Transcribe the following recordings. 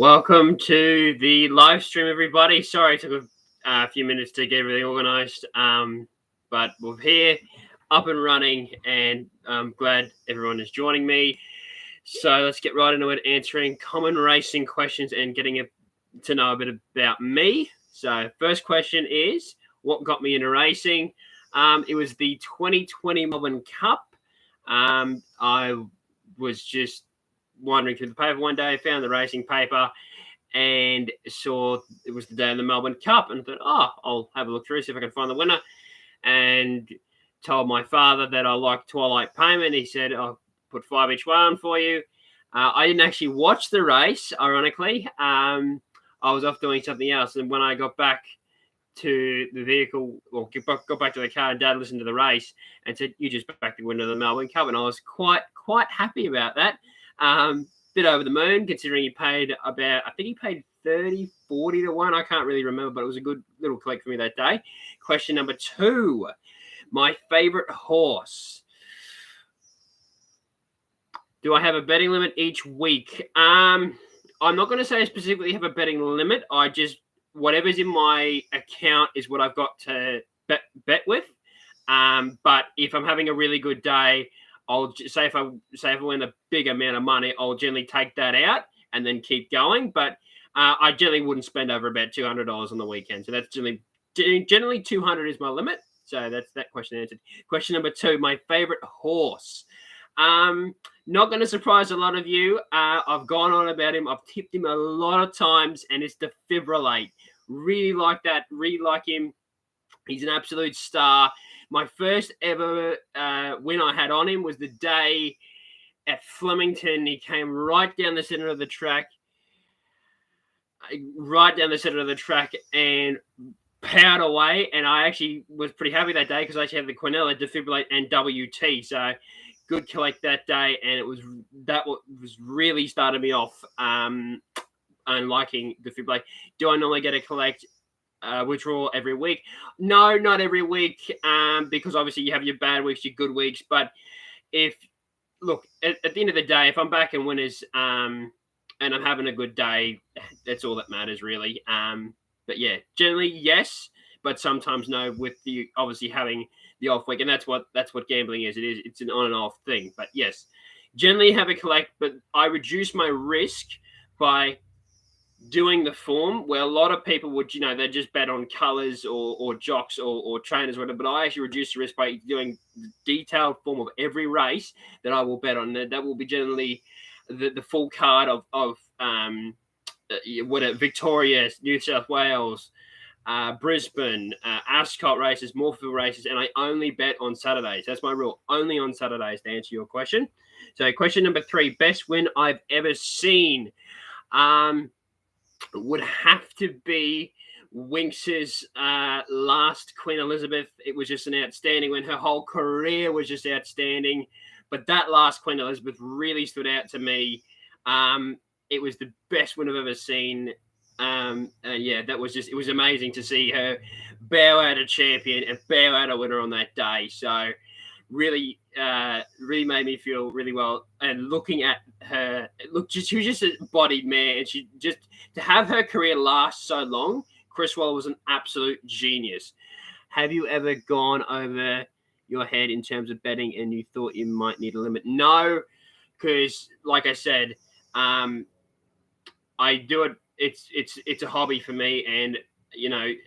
Welcome to the live stream, everybody. Sorry it took a few minutes to get everything organised, but we're here, up and running, and I'm glad everyone is joining me. So let's get right into it, answering common racing questions and getting to know a bit about me. So first question is, what got me into racing? It was the 2020 Melbourne Cup. I was just wandering through the paper one day, found the racing paper, and saw it was the day of the Melbourne Cup, and thought, I'll have a look through, see if I can find the winner. And told my father that I liked Twilight Payment. He said, I'll put 5 each way on for you. I didn't actually watch the race, ironically. I was off doing something else, and when I got back to the vehicle, or got back to the car, and Dad listened to the race and said, "You just backed the winner of the Melbourne Cup," and I was quite happy about that. Bit over the moon, considering he paid about, I think he paid 30, 40 to 1. I can't really remember, but it was a good little collect for me that day. Question number 2, my favourite horse. Do I have a betting limit each week? I'm not going to say I specifically have a betting limit. I just, whatever's in my account is what I've got to bet with. But if I'm having a really good day, I'll say if I win a big amount of money, I'll generally take that out and then keep going. But I generally wouldn't spend over about $200 on the weekend. So that's generally 200 is my limit. So that's that question answered. Question number 2, my favorite horse. Not going to surprise a lot of you. I've gone on about him. I've tipped him a lot of times, and it's Defibrillate. Really like that. Really like him. He's an absolute star. My first ever win I had on him was the day at Flemington. He came right down the center of the track, and powered away. And I actually was pretty happy that day because I actually had the Quinella, Defibrillate, and WT. So good collect that day, and that was really started me off and liking Defibrillate. Do I normally get a collect withdrawal every week? No, not every week, because obviously you have your bad weeks, your good weeks. But at the end of the day, if I'm back in winners and I'm having a good day, that's all that matters, really. But yeah, generally yes, but sometimes no, with the obviously having the off week, and that's what gambling is. It's an on and off thing. But yes, generally have a collect, but I reduce my risk by doing the form where a lot of people would, they just bet on colours or jocks or trainers or whatever, but I actually reduce the risk by doing the detailed form of every race that I will bet on. That will be generally the full card of Victoria, New South Wales, Brisbane, Ascot races, Morpheville races, and I only bet on Saturdays. That's my rule. Only on Saturdays, to answer your question. So question number 3, best win I've ever seen. Would have to be Winx's last Queen Elizabeth. It was just an outstanding win. Her whole career was just outstanding. But that last Queen Elizabeth really stood out to me. It was the best win I've ever seen. That was it was amazing to see her bow out a champion and bow out a winner on that day. So really made me feel really well. And looking at her, she was just a bodied mare, and she just, to have her career last so long, Chris Waller was an absolute genius. Have you ever gone over your head in terms of betting and you thought you might need a limit? No, because like I said, I do it. It's a hobby for me, and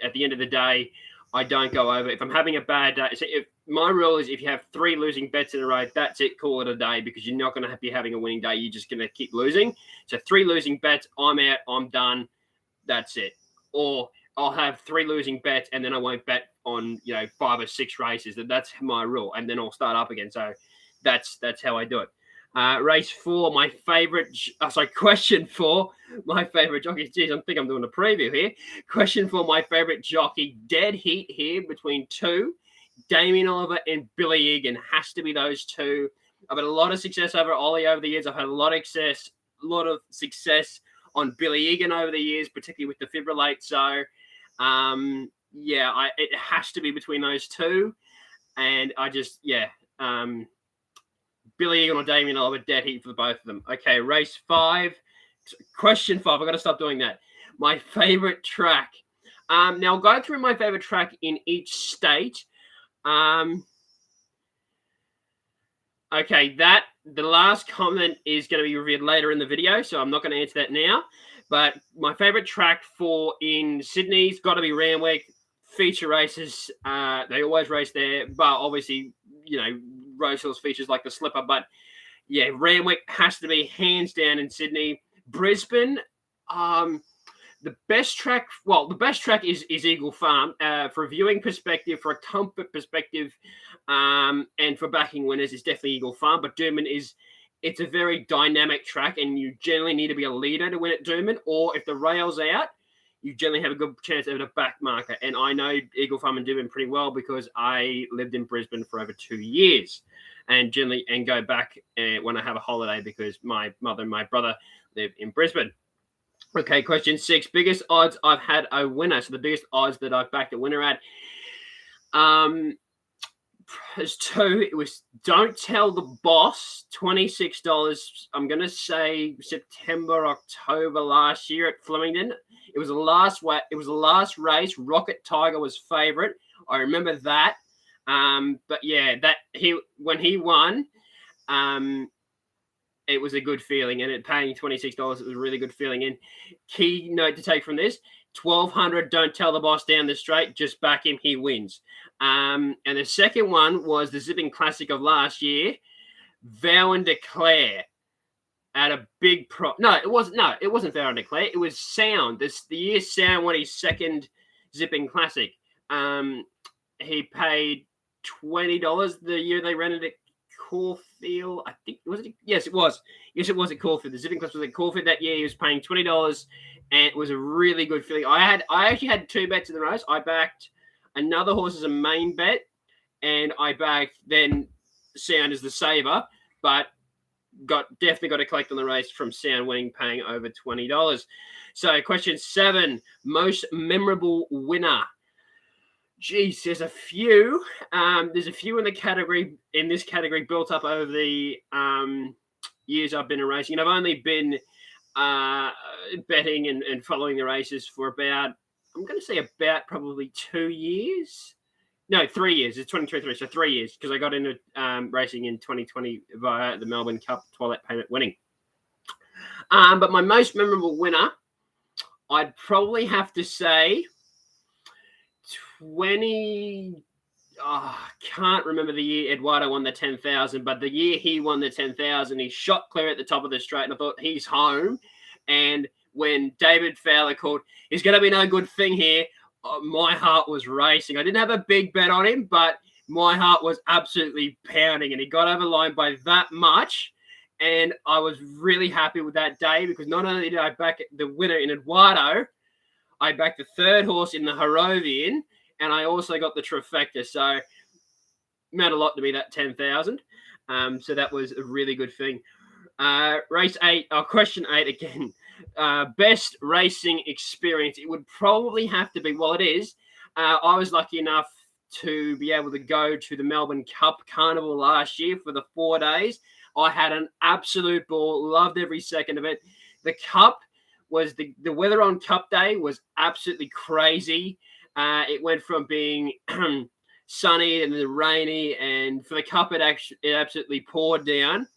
at the end of the day, I don't go over. If I'm having a bad day, so if my rule is if you have 3 losing bets in a row, that's it, call it a day, because you're not going to be having a winning day. You're just going to keep losing. So 3 losing bets, I'm out, I'm done. That's it. Or I'll have 3 losing bets and then I won't bet on 5 or 6 races. That's my rule, and then I'll start up again. So that's how I do it. Race 4, my favorite. Question 4, my favorite jockey. Geez, I think I'm doing a preview here. Question 4, my favorite jockey. Dead heat here between 2, Damien Oliver and Billy Egan. Has to be those 2. I've had a lot of success over Ollie over the years. I've had a lot of success on Billy Egan over the years, particularly with Defibrillate. So, it has to be between those 2, and I just Billy Egan or Damien Oliver, dead heat for the both of them. Okay, race 5, Question 5. I've got to stop doing that. My favorite track. Now I'll go through my favorite track in each state. Okay, the last comment is going to be revealed later in the video, so I'm not going to answer that now. But my favorite track in Sydney's got to be Randwick. Feature races, they always race there, but obviously, Rosehill's features like the Slipper. But yeah, Randwick has to be hands down in Sydney. Brisbane, the best track is Eagle Farm. For a viewing perspective, for a comfort perspective, and for backing winners, it's definitely Eagle Farm. But Doomben it's a very dynamic track, and you generally need to be a leader to win at Doomben. Or if the rail's out, you generally have a good chance of a back marker. And I know Eagle Farm and Doomben pretty well because I lived in Brisbane for over 2 years, and go back when I have a holiday because my mother and my brother live in Brisbane. Okay, question 6. Biggest odds I've had a winner. So the biggest odds that I've backed a winner at. There's 2. It was Don't Tell the Boss, $26. I'm going to say September, October last year at Flemington. It was the last race. Rocket Tiger was favorite. I remember that. But yeah, when he won, it was a good feeling, and it paying $26, it was a really good feeling. And key note to take from this: 1,200. Don't Tell the Boss down the straight. Just back him; he wins. And the second one was the Zipping Classic of last year. Vow and Declare at a big prop. No, it wasn't Vow and Declare. It was Sound. The year Sound won his second Zipping Classic. He paid $20 the year they rented it. Caulfield, I think, was it? Yes, it was. Yes, it was at Caulfield. The Zipping Class was at Caulfield that year. He was paying $20, and it was a really good feeling. I actually had 2 bets in the race. I backed another horse as a main bet, and I backed then Sound as the saver, but definitely got to collect on the race from Sound winning, paying over $20. So question 7, most memorable winner. Geez, there's a few. There's a few in this category built up over the years I've been in racing. And I've only been betting and following the races for about probably 2 years. No, 3 years. It's 2023, so 3 years, because I got into racing in 2020 via the Melbourne Cup Twilight Payment winning. But my most memorable winner, I'd probably have to say 20. I can't remember the year Eduardo won the 10,000, but the year he won the 10,000, he shot clear at the top of the straight, and I thought, he's home. And when David Fowler called, "He's going to be no good thing here," my heart was racing. I didn't have a big bet on him, but my heart was absolutely pounding, and he got over the line by that much. And I was really happy with that day, because not only did I back the winner in Eduardo, I backed the third horse in the Harrovian, and I also got the trifecta. So it meant a lot to me, that 10,000. So that was a really good thing. Race 8, question 8 again. Best racing experience. It would probably have to be, well, it is. I was lucky enough to be able to go to the Melbourne Cup Carnival last year for the 4 days. I had an absolute ball, loved every second of it. The Cup was the weather on Cup Day was absolutely crazy. It went from being sunny and then rainy, and for the Cup, it absolutely poured down.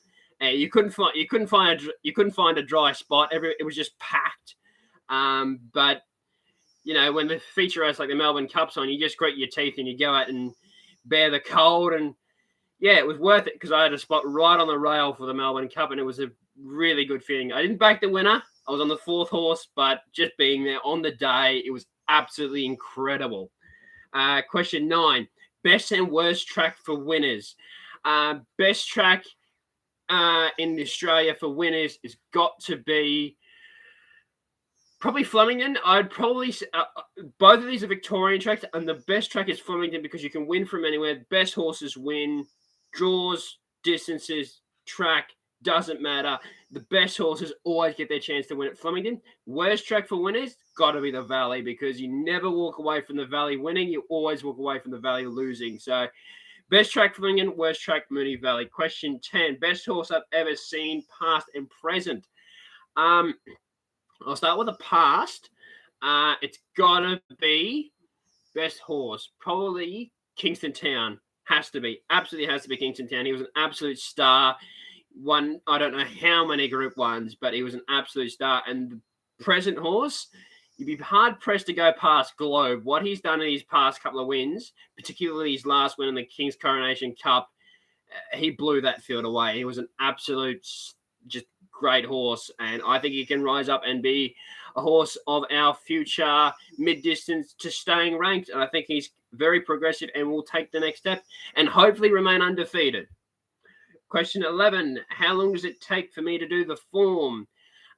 You couldn't find a dry spot. It was just packed. But when the feature race like the Melbourne Cup's on, you just grit your teeth and you go out and bear the cold. And yeah, it was worth it, because I had a spot right on the rail for the Melbourne Cup, and it was a really good feeling. I didn't back the winner. I was on the 4th horse, but just being there on the day, it was absolutely incredible. Question 9, best and worst track for winners. Best track in Australia for winners has got to be probably Flemington. I'd probably both of these are Victorian tracks, and the best track is Flemington, because you can win from anywhere. Best horses win. Draws, distances, track, doesn't matter. The best horses always get their chance to win at Flemington. Worst track for winners, got to be the Valley, because you never walk away from the Valley winning. You always walk away from the Valley losing. So best track Flemington, worst track Moonee Valley. Question 10, best horse I've ever seen, past and present. I'll start with the past. It's gotta be best horse, probably Kingston Town. Has to be, absolutely has to be Kingston Town. He was an absolute star. Won, I don't know how many Group 1s, but he was an absolute star. And the present horse, you'd be hard pressed to go past Globe. What he's done in his past couple of wins, particularly his last win in the King's Coronation Cup, he blew that field away. He was an absolute just great horse, and I think he can rise up and be a horse of our future mid-distance to staying ranked. And I think he's very progressive and will take the next step and hopefully remain undefeated. Question 11, how long does it take for me to do the form?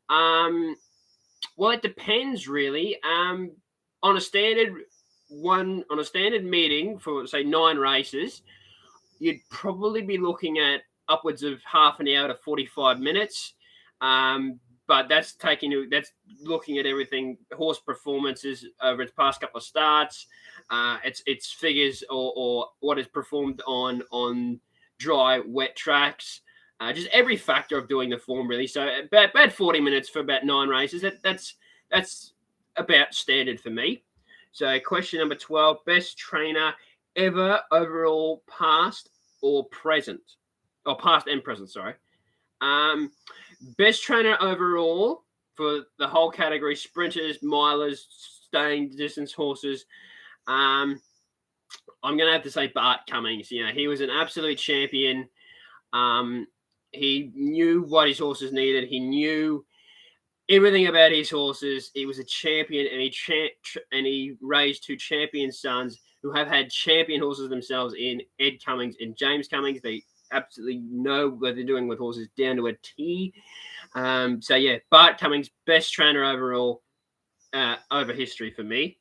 Well, it depends really. On a standard meeting for say 9 races, you'd probably be looking at upwards of half an hour to 45 minutes. But that's looking at everything, horse performances over its past couple of starts, its figures or what is performed on dry, wet tracks, just every factor of doing the form really. So about 40 minutes for about 9 races. That's about standard for me. So question number 12, best trainer ever overall, past or present, or past and present, sorry. Best trainer overall for the whole category, sprinters, milers, staying distance horses. I'm going to have to say Bart Cummings. You know, he was an absolute champion. He knew what his horses needed. He knew everything about his horses. He was a champion, and he raised 2 champion sons who have had champion horses themselves in Ed Cummings and James Cummings. They absolutely know what they're doing with horses down to a T. So yeah, Bart Cummings, best trainer overall over history for me.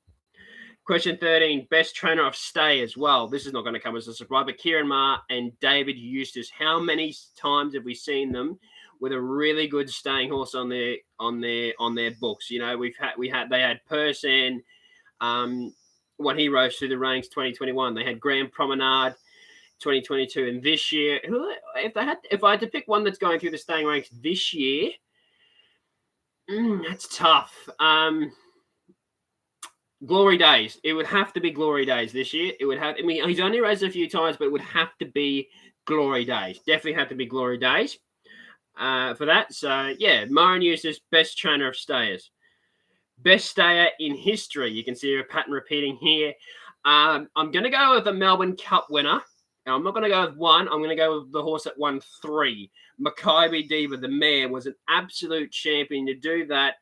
Question 13, best trainer of stay as well. This is not going to come as a surprise, but Kieran Maher and David Eustace. How many times have we seen them with a really good staying horse on their books? You know, they had Person, when he rose through the ranks 2021. They had Grand Promenade 2022, and this year, if I had to pick one that's going through the staying ranks this year, that's tough. Glory Days. It would have to be Glory Days this year. It would have. I mean, he's only raced a few times, but it would have to be Glory Days. Definitely have to be Glory Days for that. So yeah, Maher Eustace, best trainer of stayers. Best stayer in history. You can see a pattern repeating here. I'm going to go with the Melbourne Cup winner. Now, I'm not going to go with 1. I'm going to go with the horse that won 3. Makybe Diva, the mare, was an absolute champion to do that.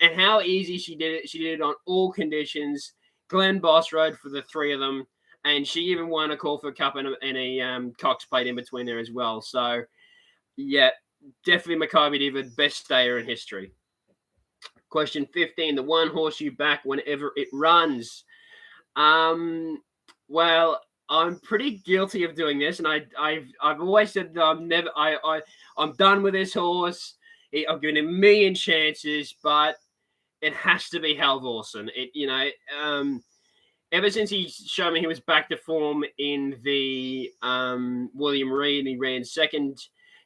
And how easy she did it. She did it on all conditions. Glen Boss rode for the 3 of them. And she even won a Caulfield Cup and a Cox Plate in between there as well. So, yeah, definitely Makybe Diva, best stayer in history. Question 15, the one horse you back whenever it runs. Well, I'm pretty guilty of doing this, and I've always said that I'm done with this horse. I've given him a million chances, but it has to be Halvorsen. Ever since he showed me he was back to form in the William Reid, and he ran second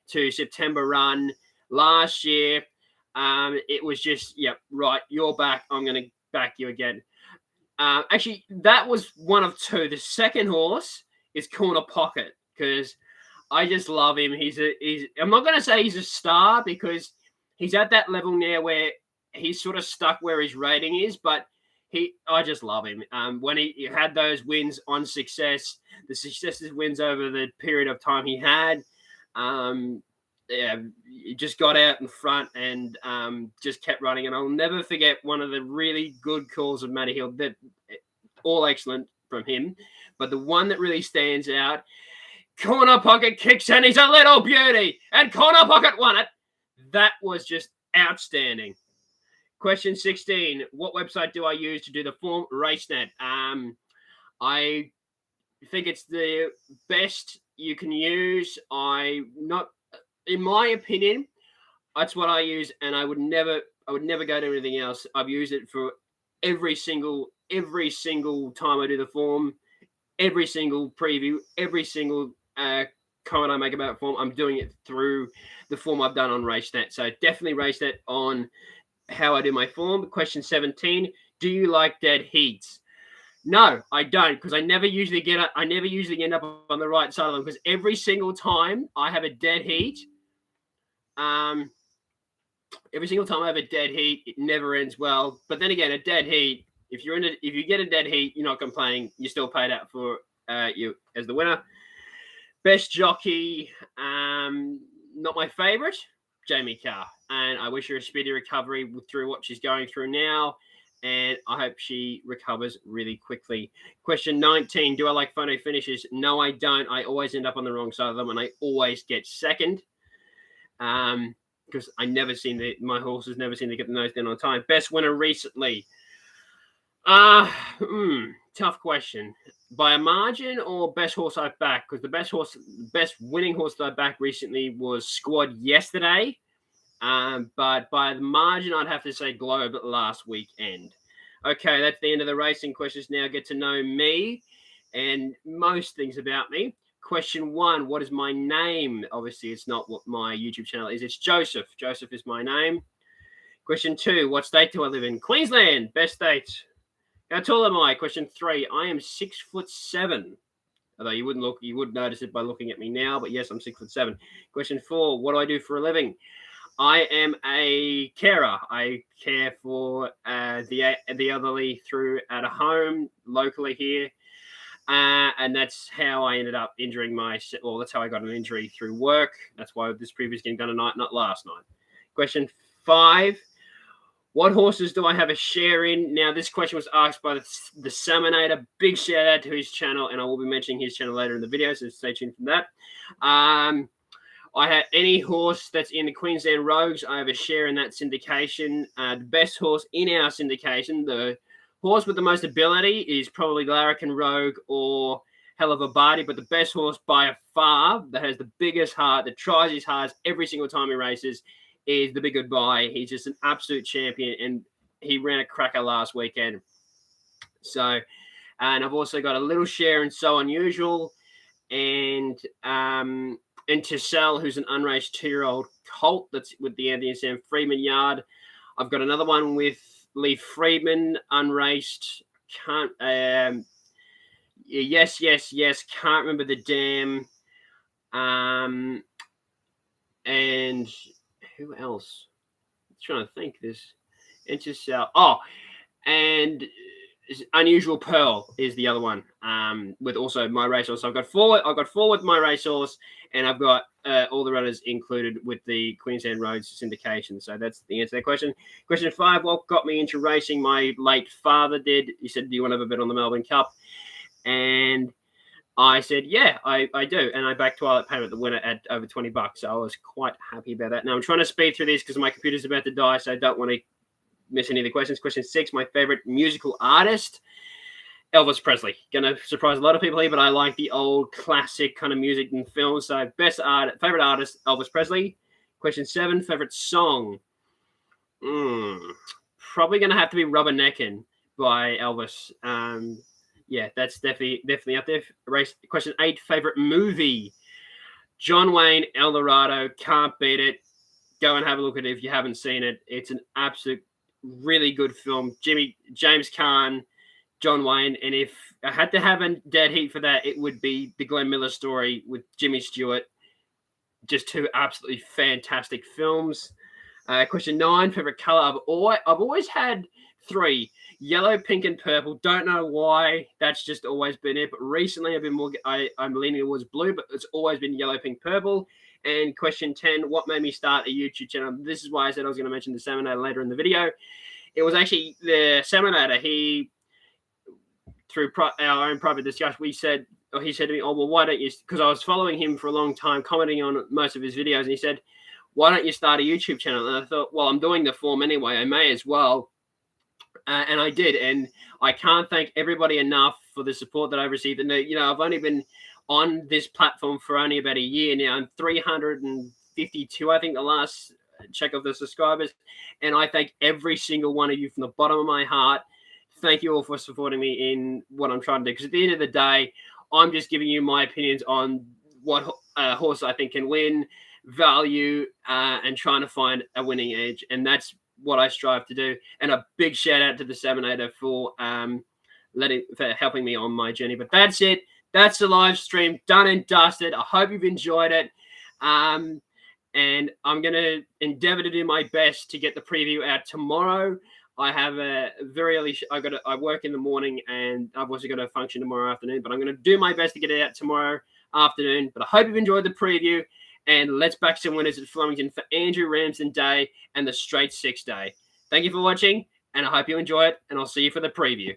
to September run last year. It was just, right, you're back. I'm going to back you again. Actually, that was one of 2. The second horse is Corner Pocket, because I just love him. I'm not going to say he's a star, because he's at that level now where he's sort of stuck where his rating is, but I just love him. When he had those wins on success, the successive wins over the period of time he had, he just got out in front and just kept running. And I'll never forget one of the really good calls of Matty Hill, that all excellent from him. But the one that really stands out, Corner Pocket kicks and he's a little beauty, and Corner Pocket won it. That was just outstanding. Question 16, what website do I use to do the form? RaceNet. I think it's the best you can use. In my opinion, that's what I use, and I would never go to anything else. I've used it for every single time I do the form, every single preview, every single comment I make about form, I'm doing it through the form I've done on RaceNet. So definitely RaceNet on how I do my form. Question 17: do you like dead heats? No, I don't, because I never usually end up on the right side of them, because every single time I have a dead heat, it never ends well. But then again, a dead heat, if you get a dead heat, you're not complaining. You're still paid out for you as the winner. Best jockey, not my favorite, Jamie Carr, and I wish her a speedy recovery through what she's going through now, and I hope she recovers really quickly. Question 19: do I like photo finishes? No, I don't. I always end up on the wrong side of them, and I always get second. Because my horses never seem to get the nose down on time. Best winner recently? Tough question. By a margin or best horse I've backed? Because the best winning horse that I backed recently was Squad yesterday. But by the margin, I'd have to say Globe last weekend. Okay, that's the end of the racing questions. Now get to know me and most things about me. Question 1: what is my name? Obviously, it's not what my YouTube channel is. It's Joseph. Joseph is my name. Question 2: what state do I live in? Queensland. Best state. How tall am I? Question 3: I am 6'7". Although you would notice it by looking at me now, but yes, I'm 6'7". Question 4: what do I do for a living? I am a carer. I care for the elderly at a home locally here. And that's how I ended up injuring that's how I got an injury through work. That's why this previous game done tonight, not last night. Question 5: what horses do I have a share in? Now, this question was asked by the Salmonator. Big shout out to his channel, and I will be mentioning his channel later in the video, so stay tuned for that. I have any horse that's in the Queensland Rogues, I have a share in that syndication. The best horse in our syndication, the horse with the most ability, is probably Larrikin Rogue or Hell of a Barty, but the best horse by far, that has the biggest heart, that tries his hardest every single time he races, is The Big Goodbye. He's just an absolute champion, and he ran a cracker last weekend. So, and I've also got a little share in So Unusual, and Tissell, who's an unraced 2-year-old colt that's with the Anthony and Sam Freedman yard. I've got another one with Lee Freedman, unraced. Yes. Can't remember the dam. And who else? I'm trying to think. This Tissell. Oh, and Unusual Pearl is the other one. With also my racehorse. So I've got four with my racehorse, and I've got all the runners included with the Queensland Roads syndication. So that's the answer to that question. Question 5: what got me into racing? My late father did. He said, "Do you want to have a bet on the Melbourne Cup?" And I said, "Yeah, I do." And I backed Twilight Payment, the winner, at over $20. So I was quite happy about that. Now I'm trying to speed through this because my computer's about to die, so I don't want to miss any of the questions. Question 6: my favorite musical artist? Elvis Presley. Gonna surprise a lot of people here, but I like the old classic kind of music and film. So favorite artist, Elvis Presley. Question 7: favorite song? Probably gonna have to be Rubberneckin' by Elvis. Yeah, that's definitely up there. Question 8: favorite movie? John Wayne, El Dorado. Can't beat it. Go and have a look at it if you haven't seen it. It's an absolute really good film. James Caan, John Wayne, and if I had to have a dead heat for that, it would be the Glenn Miller Story with Jimmy Stewart. Just two absolutely fantastic films. Question 9: favorite color? I've always had 3: yellow, pink, and purple. Don't know why. That's just always been it. But recently, I'm leaning towards blue, but it's always been yellow, pink, purple. And question 10: what made me start a YouTube channel? This is why I said I was going to mention the Salmonator later in the video. It was actually the Salmonator. He, through our own private discussion, he said to me, "Oh, well, why don't you?" Because I was following him for a long time, commenting on most of his videos, and he said, "Why don't you start a YouTube channel?" And I thought, well, I'm doing the form anyway. I may as well. And I did, and I can't thank everybody enough for the support that I've received. And I've only been on this platform for only about a year now. I'm 352, I think, the last check of the subscribers, and I thank every single one of you from the bottom of my heart. Thank you all for supporting me in what I'm trying to do. Because at the end of the day, I'm just giving you my opinions on what a horse I think can win, value, and trying to find a winning edge. And that's what I strive to do. And a big shout out to the Seminator for helping me on my journey. But that's it. That's the live stream, done and dusted. I hope you've enjoyed it. And I'm going to endeavor to do my best to get the preview out tomorrow. I have a very early. I work in the morning, and I've also got a function tomorrow afternoon. But I'm going to do my best to get it out tomorrow afternoon. But I hope you've enjoyed the preview. And let's back some winners at Flemington for Andrew Ramsden Day and the Straight 6 Day. Thank you for watching, and I hope you enjoy it. And I'll see you for the preview.